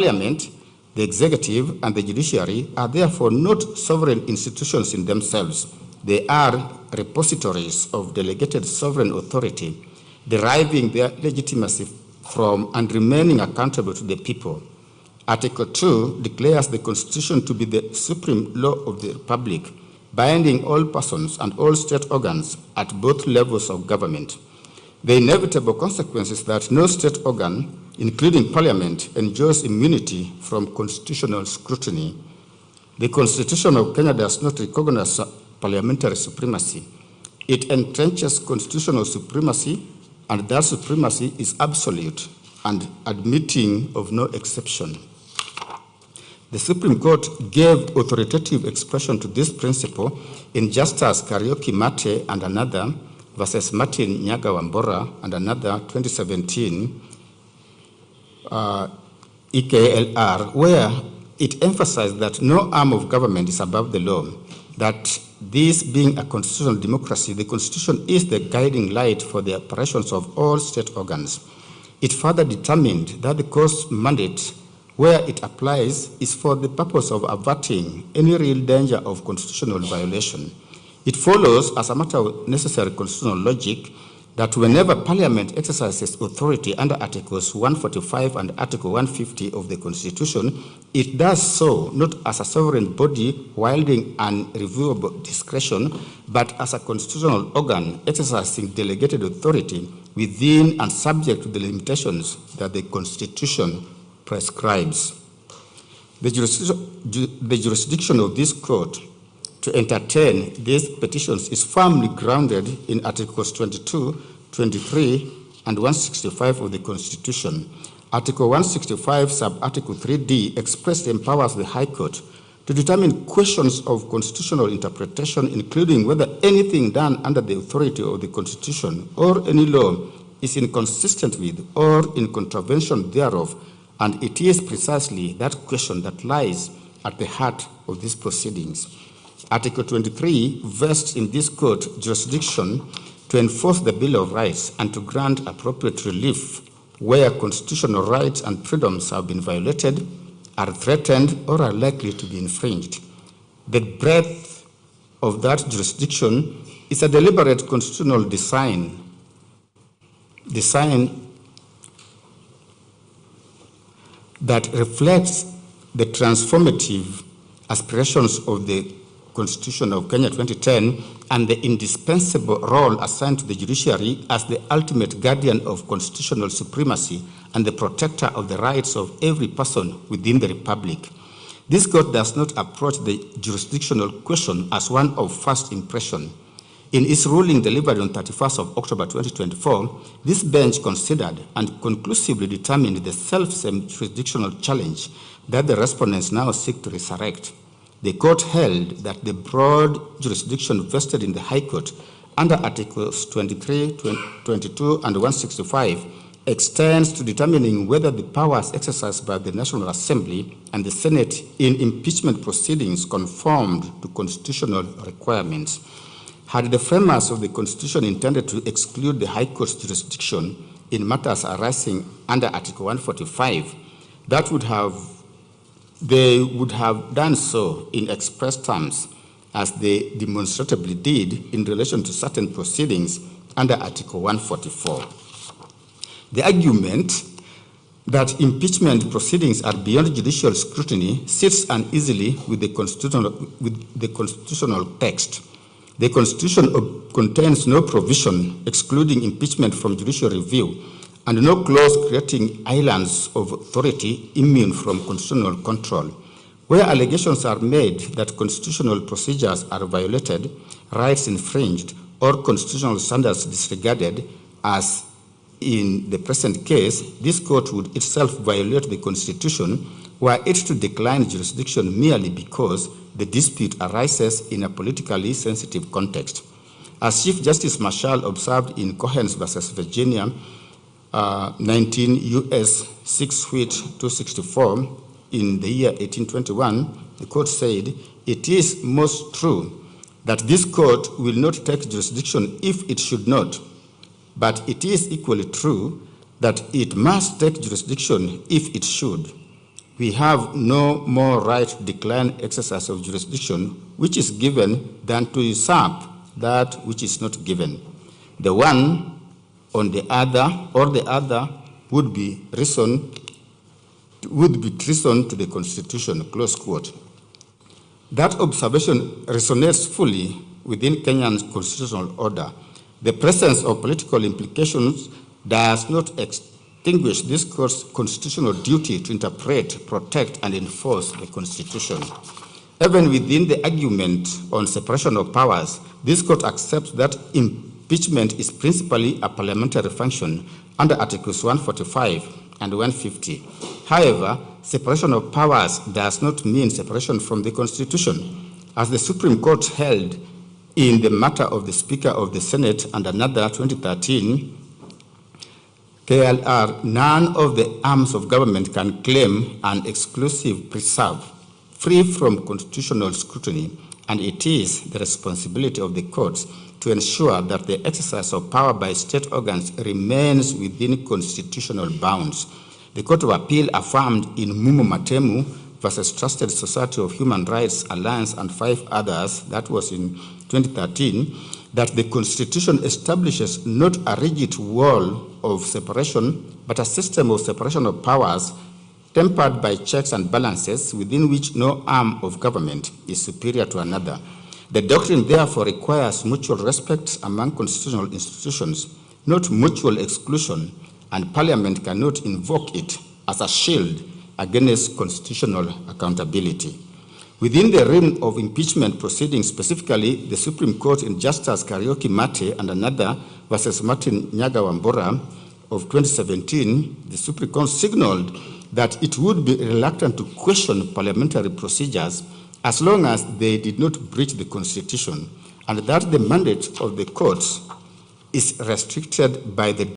Parliament, the executive, and the judiciary are therefore not sovereign institutions in themselves. They are repositories of delegated sovereign authority, deriving their legitimacy from and remaining accountable to the people. Article 2 declares the Constitution to be the supreme law of the Republic, binding all persons and all state organs at both levels of government. The inevitable consequence is that no state organ, including Parliament, enjoys immunity from constitutional scrutiny. The Constitution of Kenya does not recognize parliamentary supremacy. It entrenches constitutional supremacy, and that supremacy is absolute and admitting of no exception. The Supreme Court gave authoritative expression to this principle in Justice Kariuki Mate and another versus Martin Nyaga Wambora and another 2017 EKLR, where it emphasized that no arm of government is above the law, that this being a constitutional democracy, the Constitution is the guiding light for the operations of all state organs. It further determined that the court's mandate, where it applies, is for the purpose of averting any real danger of constitutional violation. It follows, as a matter of necessary constitutional logic, that whenever Parliament exercises authority under Articles 145 and Article 150 of the Constitution, it does so not as a sovereign body wielding unreviewable discretion, but as a constitutional organ exercising delegated authority within and subject to the limitations that the Constitution prescribes. The jurisdiction of this court to entertain these petitions is firmly grounded in Articles 22, 23, and 165 of the Constitution. Article 165, sub-article 3D, expressly empowers the High Court to determine questions of constitutional interpretation, including whether anything done under the authority of the Constitution or any law is inconsistent with or in contravention thereof, and it is precisely that question that lies at the heart of these proceedings. Article 23 vests in this court jurisdiction to enforce the Bill of Rights and to grant appropriate relief where constitutional rights and freedoms have been violated, are threatened, or are likely to be infringed. The breadth of that jurisdiction is a deliberate constitutional design that reflects the transformative aspirations of the Constitution of Kenya 2010 and the indispensable role assigned to the judiciary as the ultimate guardian of constitutional supremacy and the protector of the rights of every person within the Republic. This court does not approach the jurisdictional question as one of first impression. In its ruling delivered on 31st of October 2024, this bench considered and conclusively determined the self-same jurisdictional challenge that the respondents now seek to resurrect. The court held that the broad jurisdiction vested in the High Court under Articles 23, 22, and 165 extends to determining whether the powers exercised by the National Assembly and the Senate in impeachment proceedings conformed to constitutional requirements. Had the framers of the Constitution intended to exclude the High Court's jurisdiction in matters arising under Article 145, they would have done so in express terms, as they demonstrably did in relation to certain proceedings under Article 144. The argument that impeachment proceedings are beyond judicial scrutiny sits uneasily with the constitutional text. The Constitution contains no provision excluding impeachment from judicial review and no clause creating islands of authority immune from constitutional control. Where allegations are made that constitutional procedures are violated, rights infringed, or constitutional standards disregarded, as in the present case, this court would itself violate the Constitution were it to decline jurisdiction merely because the dispute arises in a politically sensitive context. As Chief Justice Marshall observed in Cohens versus Virginia, 19 U.S. 6 Wheat 264 in the year 1821, the court said, "It is most true that this court will not take jurisdiction if it should not, but it is equally true that it must take jurisdiction if it should. we have no more right to decline exercise of jurisdiction which is given than to usurp that which is not given. The one on the other or the other would be treason to the Constitution, close quote. That observation resonates fully within Kenya's constitutional order. The presence of political implications does not extinguish this court's constitutional duty to interpret, protect, and enforce the Constitution. Even within the argument on separation of powers, this court accepts that impeachment is principally a parliamentary function under Articles 145 and 150. However, separation of powers does not mean separation from the Constitution. As the Supreme Court held in the matter of the Speaker of the Senate and another 2013 KLR, none of the arms of government can claim an exclusive preserve free from constitutional scrutiny, and it is the responsibility of the courts to ensure that the exercise of power by state organs remains within constitutional bounds. The Court of Appeal affirmed in Mumo Matemu versus Trusted Society of Human Rights Alliance and 5 others, that was in 2013, that the Constitution establishes not a rigid wall of separation, but a system of separation of powers tempered by checks and balances within which no arm of government is superior to another. The doctrine therefore requires mutual respect among constitutional institutions, not mutual exclusion, and Parliament cannot invoke it as a shield against constitutional accountability. Within the realm of impeachment proceedings, specifically the Supreme Court in Justice Karaoke Mate and another versus Martin Nyaga Wambora of 2017, the Supreme Court signaled that it would be reluctant to question parliamentary procedures as long as they did not breach the Constitution, and that the mandate of the courts is restricted by the